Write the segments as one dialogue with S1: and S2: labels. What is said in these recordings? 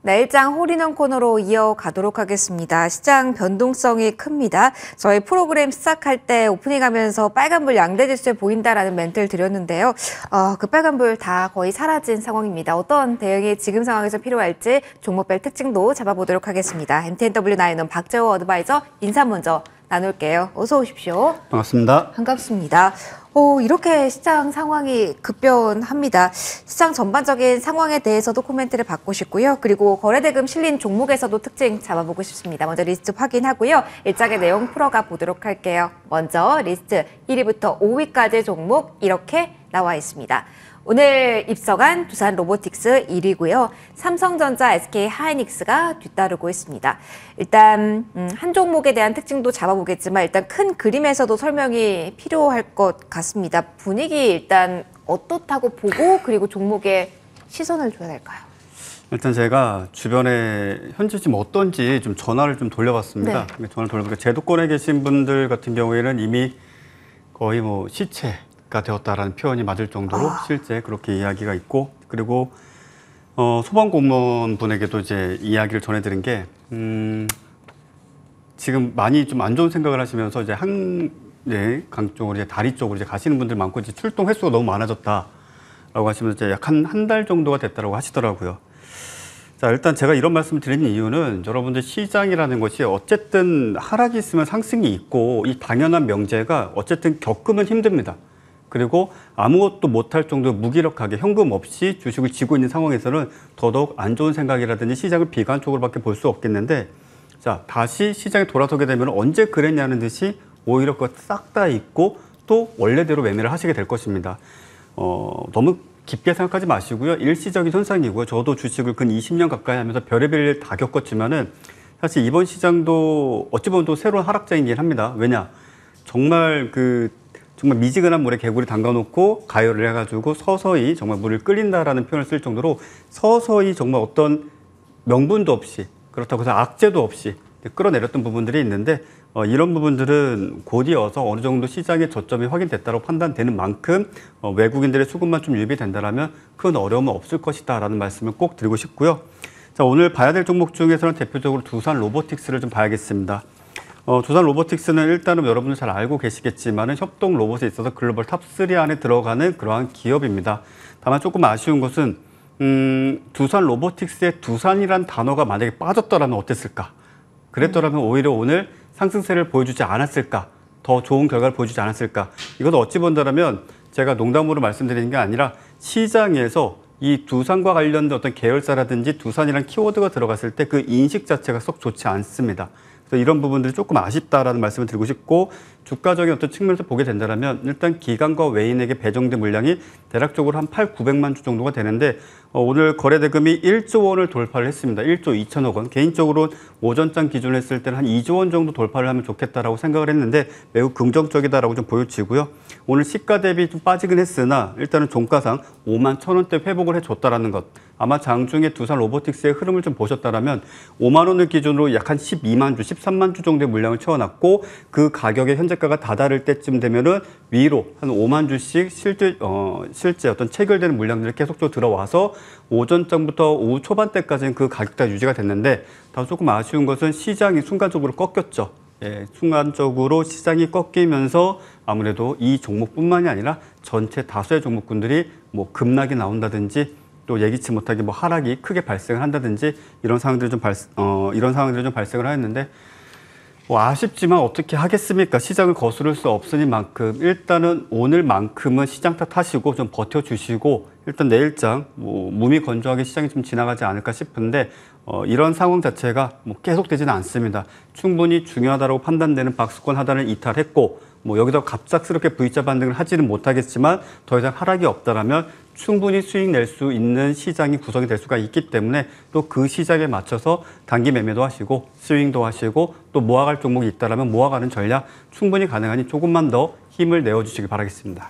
S1: 내일장 홀인원 코너로 이어가도록 하겠습니다. 시장 변동성이 큽니다. 저희 프로그램 시작할 때 오프닝하면서 빨간불 양대지수에 보인다라는 멘트를 드렸는데요. 그 빨간불 다 거의 사라진 상황입니다. 어떤 대응이 지금 상황에서 필요할지 종목별 특징도 잡아보도록 하겠습니다. MTNW 나인원 박재호 어드바이저 인사 먼저 나눌게요. 어서 오십시오.
S2: 반갑습니다.
S1: 반갑습니다. 이렇게 시장 상황이 급변합니다. 시장 전반적인 상황에 대해서도 코멘트를 받고 싶고요. 그리고 거래대금 실린 종목에서도 특징 잡아보고 싶습니다. 먼저 리스트 확인하고요. 일장의 내용 풀어가 보도록 할게요. 먼저 리스트 1위부터 5위까지 종목 이렇게 나와 있습니다. 오늘 입성한 두산 로보틱스 1위고요. 삼성전자, SK 하이닉스가 뒤따르고 있습니다. 일단 한 종목에 대한 특징도 잡아보겠지만 일단 큰 그림에서도 설명이 필요할 것 같습니다. 분위기 일단 어떻다고 보고 그리고 종목에 시선을 줘야 될까요?
S2: 일단 제가 주변에 현재 지금 어떤지 좀 전화를 좀 돌려봤습니다.
S1: 네.
S2: 전화를 돌려보니까 제도권에 계신 분들 같은 경우에는 이미 거의 뭐 시체가 되었다라는 표현이 맞을 정도로 실제 그렇게 이야기가 있고, 그리고 소방공무원 분에게도 이제 이야기를 전해드린 게 지금 많이 좀 안 좋은 생각을 하시면서 이제 강 쪽으로 이제 다리 쪽으로 이제 가시는 분들 많고 이제 출동 횟수가 너무 많아졌다라고 하시면서 이제 약 한 달 정도가 됐다라고 하시더라고요. 자, 일단 제가 이런 말씀을 드리는 이유는 여러분들 시장이라는 것이 어쨌든 하락이 있으면 상승이 있고 이 당연한 명제가 어쨌든 겪으면 힘듭니다. 그리고 아무것도 못할 정도로 무기력하게 현금 없이 주식을 쥐고 있는 상황에서는 더더욱 안 좋은 생각이라든지 시장을 비관적으로밖에 볼 수 없겠는데, 자, 다시 시장에 돌아서게 되면 언제 그랬냐는 듯이 오히려 그거 싹 다 잊고 또 원래대로 매매를 하시게 될 것입니다. 너무 깊게 생각하지 마시고요. 일시적인 현상이고요. 저도 주식을 근 20년 가까이 하면서 별의별 일 다 겪었지만은 사실 이번 시장도 어찌 보면 또 새로운 하락장이긴 합니다. 왜냐? 정말 미지근한 물에 개구리 담가놓고 가열을 해가지고 서서히 정말 물을 끓인다라는 표현을 쓸 정도로 서서히 정말 어떤 명분도 없이, 그렇다고 해서 악재도 없이 끌어내렸던 부분들이 있는데, 이런 부분들은 곧이어서 어느 정도 시장의 저점이 확인됐다고 판단되는 만큼 외국인들의 수급만 좀 유입된다면 큰 어려움은 없을 것이다라는 말씀을 꼭 드리고 싶고요. 자, 오늘 봐야 될 종목 중에서는 대표적으로 두산 로보틱스를 좀 봐야겠습니다. 두산 로보틱스는 일단은 여러분들 잘 알고 계시겠지만 협동 로봇에 있어서 글로벌 탑3 안에 들어가는 그러한 기업입니다. 다만 조금 아쉬운 것은 두산 로보틱스의 두산이란 단어가 만약에 빠졌더라면 어땠을까? 그랬더라면 오히려 오늘 상승세를 보여주지 않았을까? 더 좋은 결과를 보여주지 않았을까? 이것도 어찌 본다면 제가 농담으로 말씀드리는 게 아니라 시장에서 이 두산과 관련된 어떤 계열사라든지 두산이라는 키워드가 들어갔을 때 그 인식 자체가 썩 좋지 않습니다. 그래서 이런 부분들이 조금 아쉽다라는 말씀을 드리고 싶고, 주가적인 어떤 측면에서 보게 된다면 일단 기관과 외인에게 배정된 물량이 대략적으로 한 8,900만 주 정도가 되는데 오늘 거래대금이 1조 원을 돌파를 했습니다. 1조 2천억 원. 개인적으로 오전장 기준으로 했을 때는 한 2조 원 정도 돌파를 하면 좋겠다라고 생각을 했는데 매우 긍정적이다라고 좀 보여지고요. 오늘 시가 대비 좀 빠지긴 했으나 일단은 종가상 5만 1,000원대 회복을 해줬다라는 것. 아마 장중에 두산 로보틱스의 흐름을 좀 보셨다면 5만 원을 기준으로 약 한 12만 주, 13만 주 정도의 물량을 채워놨고 그 가격의 현재가가 다다를 때쯤 되면은 위로 한 5만 주씩 실제 어떤 체결되는 물량들이 계속적으로 들어와서 오전장부터 오후 초반대까지는 그 가격대가 유지가 됐는데, 다만 조금 아쉬운 것은 시장이 순간적으로 꺾였죠. 예, 순간적으로 시장이 꺾이면서 아무래도 이 종목뿐만이 아니라 전체 다수의 종목군들이 뭐 급락이 나온다든지 또 예기치 못하게 뭐 하락이 크게 발생을 한다든지 이런 상황들이 좀 발생을 하였는데, 아쉽지만 어떻게 하겠습니까? 시장을 거스를 수 없으니 만큼 일단은 오늘만큼은 시장 탓하시고 좀 버텨주시고 일단 내일장 무미건조하게 시장이 좀 지나가지 않을까 싶은데 이런 상황 자체가 계속되지는 않습니다. 충분히 중요하다고 판단되는 박스권 하단을 이탈했고 여기서 갑작스럽게 V자 반등을 하지는 못하겠지만 더 이상 하락이 없다라면 충분히 수익 낼 수 있는 시장이 구성이 될 수가 있기 때문에 또 그 시장에 맞춰서 단기 매매도 하시고 스윙도 하시고 또 모아갈 종목이 있다라면 모아가는 전략 충분히 가능하니 조금만 더 힘을 내어주시기 바라겠습니다.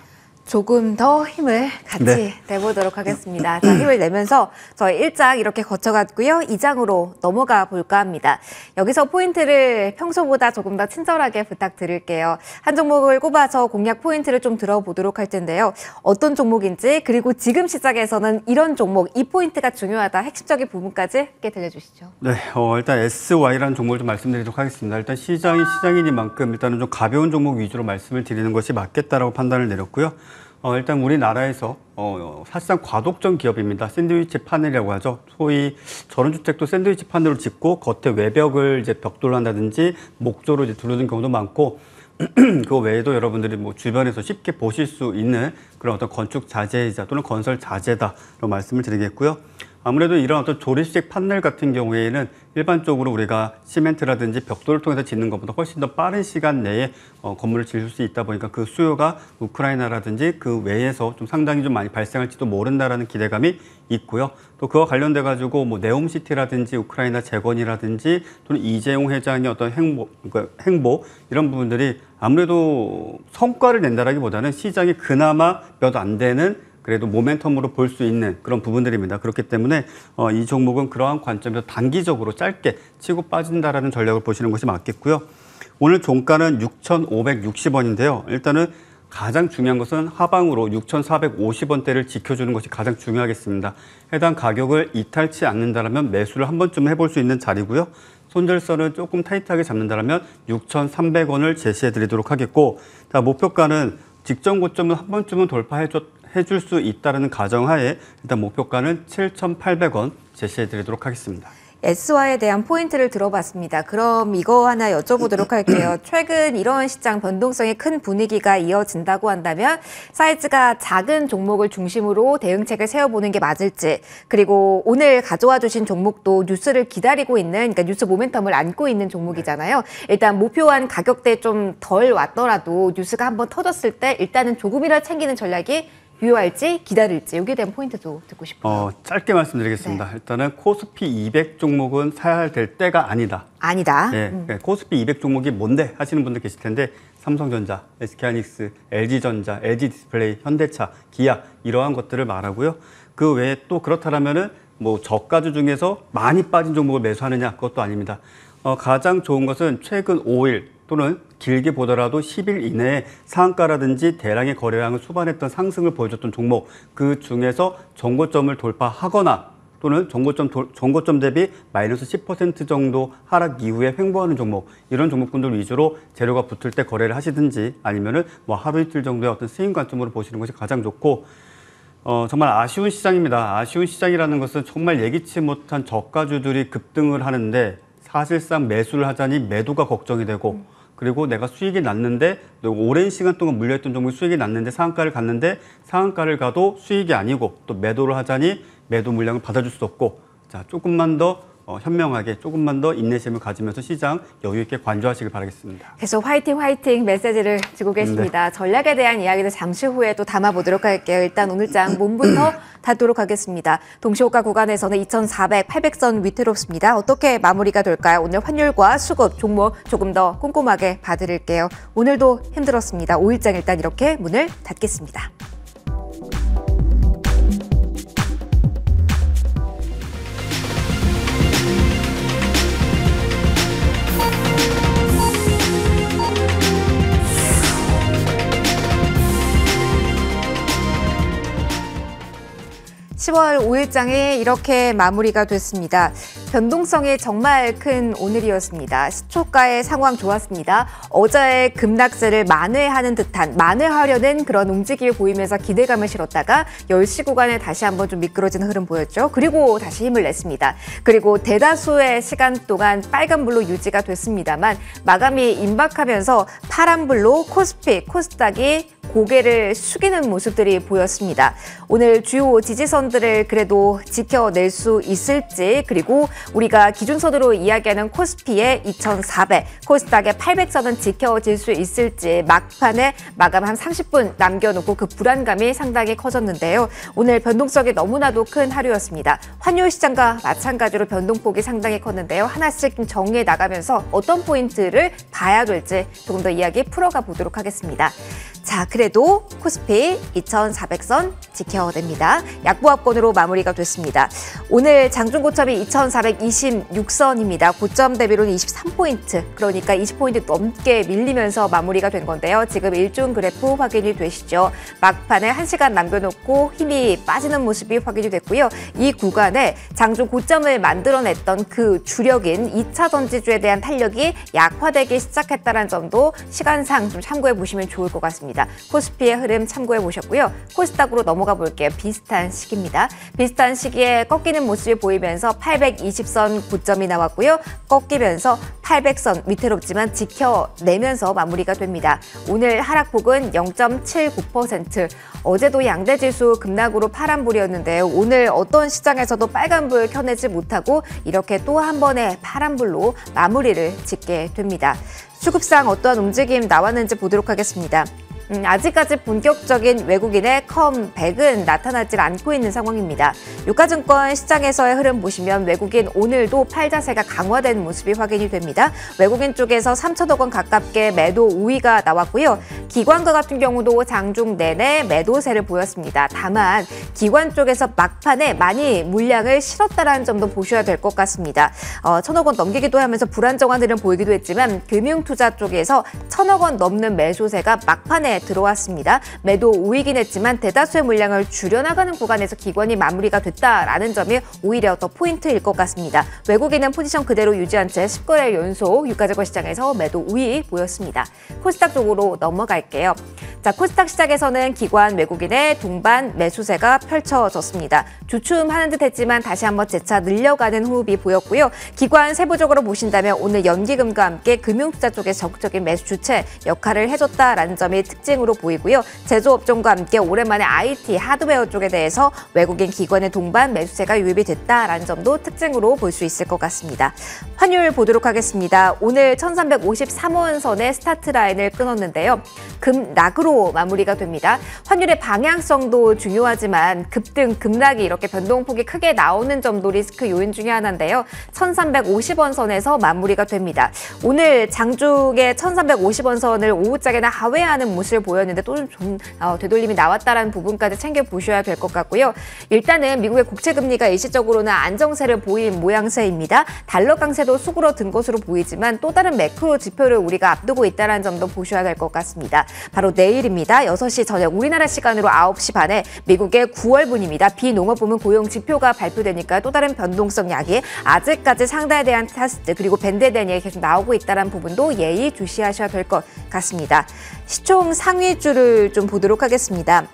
S1: 조금 더 힘을 같이
S2: 네.
S1: 내보도록 하겠습니다. 자, 힘을 내면서 저희 1장 이렇게 거쳐갔고요. 2장으로 넘어가 볼까 합니다. 여기서 포인트를 평소보다 조금 더 친절하게 부탁드릴게요. 한 종목을 꼽아서 공략 포인트를 좀 들어보도록 할 텐데요. 어떤 종목인지 그리고 지금 시작에서는 이런 종목, 이 포인트가 중요하다. 핵심적인 부분까지 함께 들려주시죠.
S2: 네, 일단 SY라는 종목을 좀 말씀드리도록 하겠습니다. 일단 시장이 시장이니만큼 일단은 좀 가벼운 종목 위주로 말씀을 드리는 것이 맞겠다라고 판단을 내렸고요. 일단 우리나라에서 사실상 과독점 기업입니다. 샌드위치 판넬이라고 하죠. 소위 전원주택도 샌드위치 판넬로 짓고 겉에 외벽을 이제 벽돌로 한다든지 목조로 이제 두르는 경우도 많고 그 외에도 여러분들이 뭐 주변에서 쉽게 보실 수 있는 그런 어떤 건축 자재이자 또는 건설 자재다라고 말씀을 드리겠고요. 아무래도 이런 어떤 조립식 판넬 같은 경우에는 일반적으로 우리가 시멘트라든지 벽돌을 통해서 짓는 것보다 훨씬 더 빠른 시간 내에 건물을 지을 수 있다 보니까 그 수요가 우크라이나라든지 그 외에서 좀 상당히 좀 많이 발생할지도 모른다라는 기대감이 있고요. 또 그와 관련돼 가지고 뭐 네옴시티라든지 우크라이나 재건이라든지 또는 이재용 회장의 어떤 행보 이런 부분들이 아무래도 성과를 낸다라기보다는 시장이 그나마 몇 안 되는 그래도 모멘텀으로 볼 수 있는 그런 부분들입니다. 그렇기 때문에 이 종목은 그러한 관점에서 단기적으로 짧게 치고 빠진다라는 전략을 보시는 것이 맞겠고요. 오늘 종가는 6,560원인데요. 일단은 가장 중요한 것은 하방으로 6,450원대를 지켜주는 것이 가장 중요하겠습니다. 해당 가격을 이탈치 않는다면 매수를 한 번쯤 해볼 수 있는 자리고요. 손절선은 조금 타이트하게 잡는다면 6,300원을 제시해 드리도록 하겠고, 목표가는 직전 고점은 한 번쯤은 해줄 수 있다는 가정하에 일단 목표가는 7,800원 제시해 드리도록 하겠습니다.
S1: SY에 대한 포인트를 들어봤습니다. 그럼 이거 하나 여쭤보도록 할게요. 최근 이런 시장 변동성이 큰 분위기가 이어진다고 한다면 사이즈가 작은 종목을 중심으로 대응책을 세워보는 게 맞을지, 그리고 오늘 가져와 주신 종목도 뉴스를 기다리고 있는, 그러니까 뉴스 모멘텀을 안고 있는 종목이잖아요. 일단 목표한 가격대 좀 덜 왔더라도 뉴스가 한번 터졌을 때 일단은 조금이라도 챙기는 전략이 유효할지 기다릴지, 여기에 대한 포인트도 듣고 싶어요.
S2: 짧게 말씀드리겠습니다. 네. 일단은 코스피 200 종목은 사야 될 때가 아니다.
S1: 아니다.
S2: 네, 코스피 200 종목이 뭔데 하시는 분들 계실 텐데 삼성전자, SK하이닉스, LG전자, LG디스플레이, 현대차, 기아 이러한 것들을 말하고요. 그 외에 또 그렇다면은 뭐 저가주 중에서 많이 빠진 종목을 매수하느냐, 그것도 아닙니다. 가장 좋은 것은 최근 5일 또는 길게 보더라도 10일 이내에 상한가라든지 대량의 거래량을 수반했던 상승을 보여줬던 종목, 그 중에서 전고점을 돌파하거나 또는 전고점 대비 마이너스 10% 정도 하락 이후에 횡보하는 종목, 이런 종목군들 위주로 재료가 붙을 때 거래를 하시든지 아니면은 뭐 하루 이틀 정도의 어떤 스윙 관점으로 보시는 것이 가장 좋고, 정말 아쉬운 시장입니다. 아쉬운 시장이라는 것은 정말 예기치 못한 저가주들이 급등을 하는데 사실상 매수를 하자니 매도가 걱정이 되고, 그리고 내가 수익이 났는데 오랜 시간 동안 물려있던 종목이 수익이 났는데 상한가를 갔는데 상한가를 가도 수익이 아니고 또 매도를 하자니 매도 물량을 받아줄 수 없고, 자, 조금만 더 현명하게 조금만 더 인내심을 가지면서 시장 여유 있게 관조하시길 바라겠습니다.
S1: 계속 화이팅 화이팅 메시지를 주고 계십니다. 네. 전략에 대한 이야기를 잠시 후에 또 담아보도록 할게요. 일단 오늘 장 몸부터 닫도록 하겠습니다. 동시호가 구간에서는 2,400, 800선 위태롭습니다. 어떻게 마무리가 될까요? 오늘 환율과 수급, 종목 조금 더 꼼꼼하게 봐드릴게요. 오늘도 힘들었습니다. 5일장 일단 이렇게 문을 닫겠습니다. 10월 5일장이 이렇게 마무리가 됐습니다. 변동성이 정말 큰 오늘이었습니다. 시초가의 상황 좋았습니다. 어제의 급락세를 만회하는 듯한, 만회하려는 그런 움직임을 보이면서 기대감을 실었다가 10시 구간에 다시 한번 좀 미끄러지는 흐름 보였죠. 그리고 다시 힘을 냈습니다. 그리고 대다수의 시간 동안 빨간불로 유지가 됐습니다만 마감이 임박하면서 파란불로 코스피, 코스닥이 고개를 숙이는 모습들이 보였습니다. 오늘 주요 지지선들을 그래도 지켜낼 수 있을지, 그리고 우리가 기준선으로 이야기하는 코스피의 2,400, 코스닥의 800선은 지켜질 수 있을지, 막판에 마감 한 30분 남겨놓고 그 불안감이 상당히 커졌는데요. 오늘 변동성이 너무나도 큰 하루였습니다. 환율 시장과 마찬가지로 변동폭이 상당히 컸는데요. 하나씩 좀 정리해 나가면서 어떤 포인트를 봐야 될지 조금 더 이야기 풀어가 보도록 하겠습니다. 자, 그래도 코스피 2,400선 지켜냅니다. 약보합권으로 마무리가 됐습니다. 오늘 장중 고점이 2,426선입니다. 고점 대비로는 23포인트, 그러니까 20포인트 넘게 밀리면서 마무리가 된 건데요. 지금 일중 그래프 확인이 되시죠. 막판에 1시간 남겨놓고 힘이 빠지는 모습이 확인이 됐고요. 이 구간에 장중 고점을 만들어냈던 그 주력인 2차 전지주에 대한 탄력이 약화되기 시작했다는 점도 시간상 좀 참고해 보시면 좋을 것 같습니다. 코스피의 흐름 참고해 보셨고요. 코스닥으로 넘어가 볼게요. 비슷한 시기입니다. 비슷한 시기에 꺾이는 모습이 보이면서 820선 고점이 나왔고요. 꺾이면서 800선 위태롭지만 지켜내면서 마무리가 됩니다. 오늘 하락폭은 0.79%. 어제도 양대지수 급락으로 파란불이었는데요. 오늘 어떤 시장에서도 빨간불 켜내지 못하고 이렇게 또 한 번의 파란불로 마무리를 짓게 됩니다. 수급상 어떠한 움직임 나왔는지 보도록 하겠습니다. 아직까지 본격적인 외국인의 컴백은 나타나질 않고 있는 상황입니다. 유가증권 시장에서의 흐름 보시면 외국인 오늘도 팔자세가 강화된 모습이 확인이 됩니다. 외국인 쪽에서 3천억 원 가깝게 매도 우위가 나왔고요. 기관과 같은 경우도 장중 내내 매도세를 보였습니다. 다만 기관 쪽에서 막판에 많이 물량을 실었다는 점도 보셔야 될 것 같습니다. 1,000억 원 넘기기도 하면서 불안정한 흐름 보이기도 했지만 금융투자 쪽에서 1,000억 원 넘는 매수세가 막판에 들어왔습니다. 매도 우위긴 했지만 대다수의 물량을 줄여나가는 구간에서 기관이 마무리가 됐다라는 점이 오히려 더 포인트일 것 같습니다. 외국인은 포지션 그대로 유지한 채 10거래 연속 유가증권 시장에서 매도 우위 보였습니다. 코스닥 쪽으로 넘어갈게요. 자, 코스닥 시장에서는 기관 외국인의 동반 매수세가 펼쳐졌습니다. 주춤하는 듯 했지만 다시 한번 재차 늘려가는 호흡이 보였고요. 기관 세부적으로 보신다면 오늘 연기금과 함께 금융투자 쪽에 적극적인 매수 주체 역할을 해줬다라는 점이 특징으로 보이고요. 제조업종과 함께 오랜만에 IT, 하드웨어 쪽에 대해서 외국인 기관의 동반 매수세가 유입이 됐다라는 점도 특징으로 볼 수 있을 것 같습니다. 환율 보도록 하겠습니다. 오늘 1353원 선의 스타트 라인을 끊었는데요. 급락으로 마무리가 됩니다. 환율의 방향성도 중요하지만 급등, 급락이 이렇게 변동폭이 크게 나오는 점도 리스크 요인 중에 하나인데요. 1350원 선에서 마무리가 됩니다. 오늘 장중에 1350원 선을 오후장에는 하회하는 모습을 보였는데 또 좀 되돌림이 나왔다는 부분까지 챙겨보셔야 될 것 같고요. 일단은 미국의 국채금리가 일시적으로는 안정세를 보인 모양새입니다. 달러 강세도 수그러든 것으로 보이지만 또 다른 매크로 지표를 우리가 앞두고 있다는 점도 보셔야 될 것 같습니다. 바로 내일입니다. 6시 저녁 우리나라 시간으로 9시 반에 미국의 9월분입니다. 비농업 부문 고용 지표가 발표되니까 또 다른 변동성 약이 아직까지 상단에 대한 테스트 그리고 밴드에 대한 얘기 계속 나오고 있다는 부분도 예의 주시하셔야 될 것 같습니다. 시총 상위주를 좀 보도록 하겠습니다.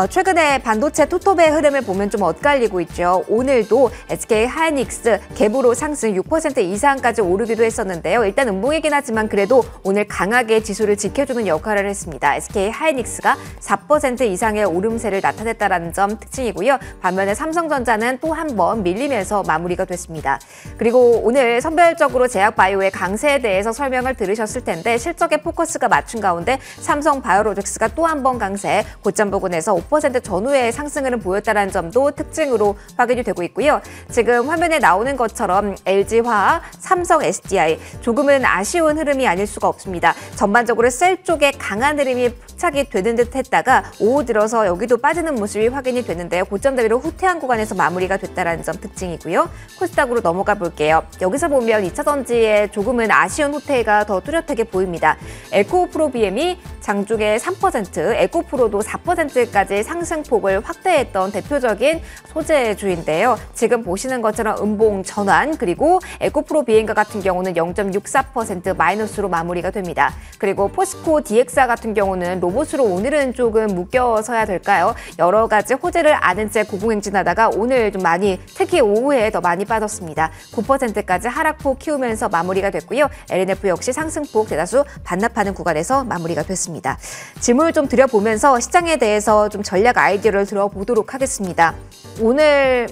S1: 최근에 반도체 토톱의 흐름을 보면 좀 엇갈리고 있죠. 오늘도 SK 하이닉스 갭으로 상승 6% 이상까지 오르기도 했었는데요. 일단 음봉이긴 하지만 그래도 오늘 강하게 지수를 지켜주는 역할을 했습니다. SK 하이닉스가 4% 이상의 오름세를 나타냈다는 점 특징이고요. 반면에 삼성전자는 또 한 번 밀리면서 마무리가 됐습니다. 그리고 오늘 선별적으로 제약바이오의 강세에 대해서 설명을 들으셨을 텐데 실적에 포커스가 맞춘 가운데 삼성바이오로직스가 또 한 번 강세, 고점 부근에서 5% 전후의 상승을 보였다는 점도 특징으로 확인이 되고 있고요. 지금 화면에 나오는 것처럼 LG화학, 삼성 SDI 조금은 아쉬운 흐름이 아닐 수가 없습니다. 전반적으로 셀 쪽에 강한 흐름이 포착이 되는 듯 했다가 오후 들어서 여기도 빠지는 모습이 확인이 되는데요. 고점 대비로 후퇴한 구간에서 마무리가 됐다는 점 특징이고요. 코스닥으로 넘어가 볼게요. 여기서 보면 2차 전지에 조금은 아쉬운 후퇴가 더 뚜렷하게 보입니다. 에코프로 BM이 장중에 3%, 에코프로도 4%까지 상승폭을 확대했던 대표적인 소재주인데요. 지금 보시는 것처럼 음봉 전환 그리고 에코프로 비행가 같은 경우는 0.64% 마이너스로 마무리가 됩니다. 그리고 포스코 DXA 같은 경우는 로봇으로 오늘은 조금 묶여서야 될까요? 여러 가지 호재를 아는 채 고공행진하다가 오늘 좀 많이 특히 오후에 더 많이 빠졌습니다. 9%까지 하락폭 키우면서 마무리가 됐고요. LNF 역시 상승폭 대다수 반납하는 구간에서 마무리가 됐습니다. 질문을 좀 드려보면서 시장에 대해서 좀 전략 아이디어를 들어보도록 하겠습니다. 오늘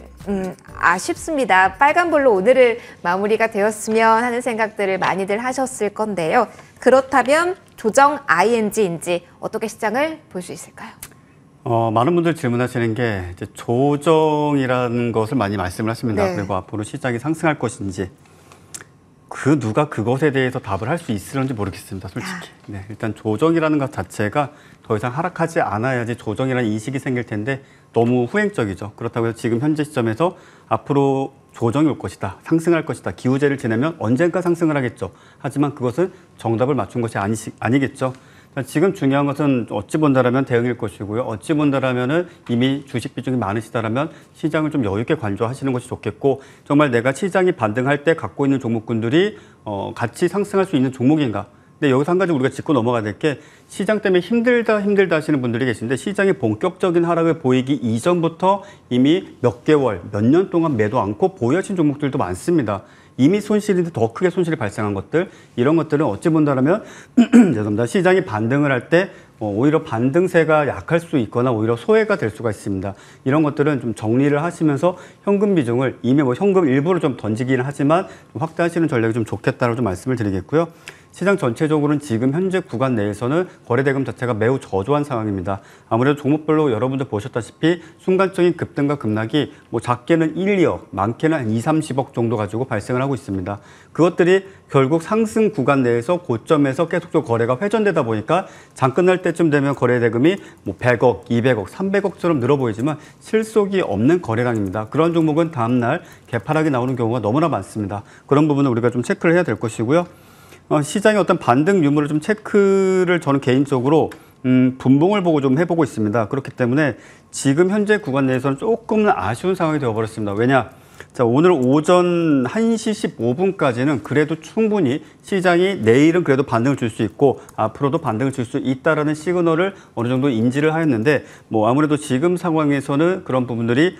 S1: 아쉽습니다. 빨간불로 오늘을 마무리가 되었으면 하는 생각들을 많이들 하셨을 건데요. 그렇다면 조정 ING인지 어떻게 시장을 볼 수 있을까요?
S2: 많은 분들 질문하시는 게 이제 조정이라는 것을 많이 말씀을 하십니다.
S1: 네.
S2: 그리고 앞으로 시장이 상승할 것인지 누가 그것에 대해서 답을 할 수 있을지 모르겠습니다. 솔직히. 네, 일단 조정이라는 것 자체가 더 더 이상 하락하지 않아야지 조정이라는 인식이 생길 텐데 너무 후행적이죠. 그렇다고 해서 지금 현재 시점에서 앞으로 조정이 올 것이다, 상승할 것이다, 기우제를 지내면 언젠가 상승을 하겠죠. 하지만 그것은 정답을 맞춘 것이 아니겠죠. 지금 중요한 것은 어찌 본다라면 대응일 것이고요. 어찌 본다라면은 이미 주식 비중이 많으시다라면 시장을 좀 여유 있게 관조하시는 것이 좋겠고, 정말 내가 시장이 반등할 때 갖고 있는 종목군들이 같이 상승할 수 있는 종목인가. 근데 여기서 한 가지 우리가 짚고 넘어가야 될 게, 시장 때문에 힘들다 하시는 분들이 계신데, 시장이 본격적인 하락을 보이기 이전부터 이미 몇 개월, 몇 년 동안 매도 않고 보여진 종목들도 많습니다. 이미 손실인데 더 크게 손실이 발생한 것들, 이런 것들은 어찌 본다라면 죄송합니다. 시장이 반등을 할 때 오히려 반등세가 약할 수 있거나 오히려 소외가 될 수가 있습니다. 이런 것들은 좀 정리를 하시면서 현금 비중을 이미 현금 일부를 좀 던지기는 하지만 좀 확대하시는 전략이 좀 좋겠다고 좀 말씀을 드리겠고요. 시장 전체적으로는 지금 현재 구간 내에서는 거래대금 자체가 매우 저조한 상황입니다. 아무래도 종목별로 여러분들 보셨다시피 순간적인 급등과 급락이 작게는 1, 2억, 많게는 한 2, 30억 정도 가지고 발생을 하고 있습니다. 그것들이 결국 상승 구간 내에서 고점에서 계속적으로 거래가 회전되다 보니까 장 끝날 때쯤 되면 거래대금이 100억, 200억, 300억처럼 늘어 보이지만 실속이 없는 거래량입니다. 그런 종목은 다음날 개파락이 나오는 경우가 너무나 많습니다. 그런 부분을 우리가 좀 체크를 해야 될 것이고요. 시장의 어떤 반등 유무를 좀 체크를 저는 개인적으로 분봉을 보고 좀 해보고 있습니다. 그렇기 때문에 지금 현재 구간 내에서는 조금 아쉬운 상황이 되어버렸습니다. 왜냐? 자, 오늘 오전 1시 15분까지는 그래도 충분히 시장이 내일은 그래도 반등을 줄 수 있고 앞으로도 반등을 줄 수 있다라는 시그널을 어느 정도 인지를 하였는데, 아무래도 지금 상황에서는 그런 부분들이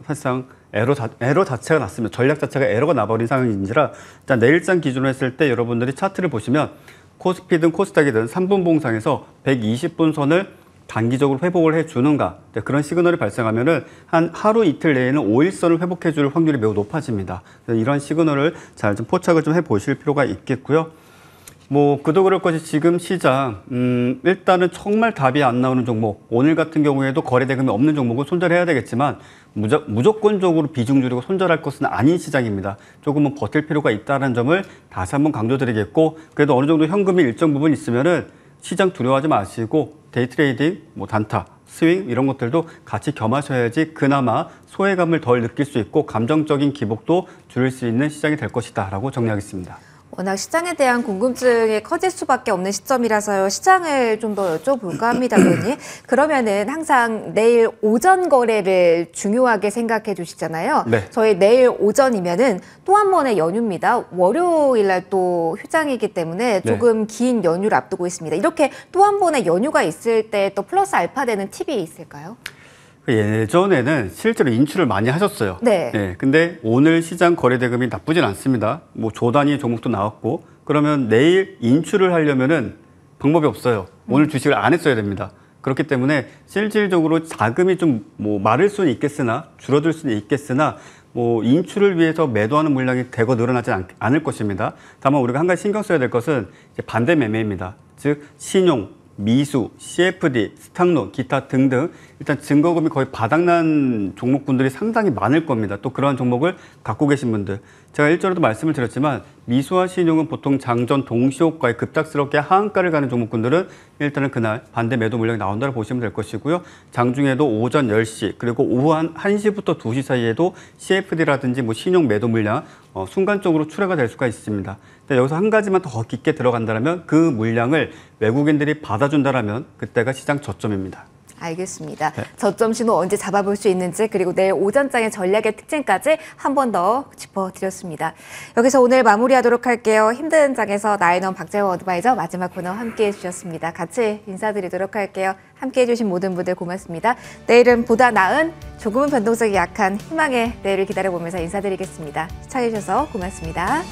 S2: 사실상 에러 자체가 났습니다. 전략 자체가 에러가 나버린 상황인지라, 일단 내일장 기준으로 했을 때 여러분들이 차트를 보시면 코스피든 코스닥이든 3분 봉상에서 120분 선을 단기적으로 회복을 해주는가, 그런 시그널이 발생하면은 한 하루 이틀 내에는 5일선을 회복해 줄 확률이 매우 높아집니다. 이런 시그널을 잘 좀 포착을 좀 해보실 필요가 있겠고요. 그도 그럴 것이 지금 시장, 일단은 정말 답이 안 나오는 종목, 오늘 같은 경우에도 거래대금이 없는 종목은 손절해야 되겠지만 무조건적으로 비중 줄이고 손절할 것은 아닌 시장입니다. 조금은 버틸 필요가 있다는 점을 다시 한번 강조드리겠고, 그래도 어느 정도 현금이 일정 부분 있으면은 시장 두려워하지 마시고 데이 트레이딩, 단타, 스윙 이런 것들도 같이 겸하셔야지 그나마 소외감을 덜 느낄 수 있고 감정적인 기복도 줄일 수 있는 시장이 될 것이다 라고 정리하겠습니다.
S1: 워낙 시장에 대한 궁금증이 커질 수밖에 없는 시점이라서요. 시장을 좀 더 여쭤볼까 합니다, 의원님. 그러면은 항상 내일 오전 거래를 중요하게 생각해 주시잖아요.
S2: 네.
S1: 저희 내일 오전이면은 또 한 번의 연휴입니다. 월요일 날 또 휴장이기 때문에 조금 긴 연휴를 앞두고 있습니다. 이렇게 또 한 번의 연휴가 있을 때 또 플러스 알파 되는 팁이 있을까요?
S2: 예전에는 실제로 인출을 많이 하셨어요.
S1: 네.
S2: 근데 오늘 시장 거래대금이 나쁘진 않습니다. 조 단위 종목도 나왔고, 그러면 내일 인출을 하려면은 방법이 없어요. 오늘 주식을 안 했어야 됩니다. 그렇기 때문에 실질적으로 자금이 좀 마를 수는 있겠으나 줄어들 수는 있겠으나 인출을 위해서 매도하는 물량이 대거 늘어나지 않을 것입니다. 다만 우리가 한 가지 신경 써야 될 것은 이제 반대 매매입니다. 즉 신용, 미수, CFD, 스탁론, 기타 등등 일단 증거금이 거의 바닥난 종목군들이 상당히 많을 겁니다. 또 그러한 종목을 갖고 계신 분들, 제가 일전에도 말씀을 드렸지만 미수와 신용은 보통 장전 동시효과에 급작스럽게 하한가를 가는 종목군들은 일단은 그날 반대 매도 물량이 나온다고 보시면 될 것이고요. 장중에도 오전 10시 그리고 오후 1시부터 2시 사이에도 CFD라든지 신용 매도 물량 순간적으로 출하가 될 수가 있습니다. 근데 여기서 한 가지만 더 깊게 들어간다면 그 물량을 외국인들이 받아준다면 그때가 시장 저점입니다.
S1: 알겠습니다. 저점 신호 언제 잡아볼 수 있는지, 그리고 내일 오전장의 전략의 특징까지 한 번 더 짚어드렸습니다. 여기서 오늘 마무리하도록 할게요. 힘든 장에서 나인원 박재호 어드바이저 마지막 코너 함께해 주셨습니다. 같이 인사드리도록 할게요. 함께해 주신 모든 분들 고맙습니다. 내일은 보다 나은, 조금은 변동성이 약한 희망의 내일을 기다려보면서 인사드리겠습니다. 시청해 주셔서 고맙습니다.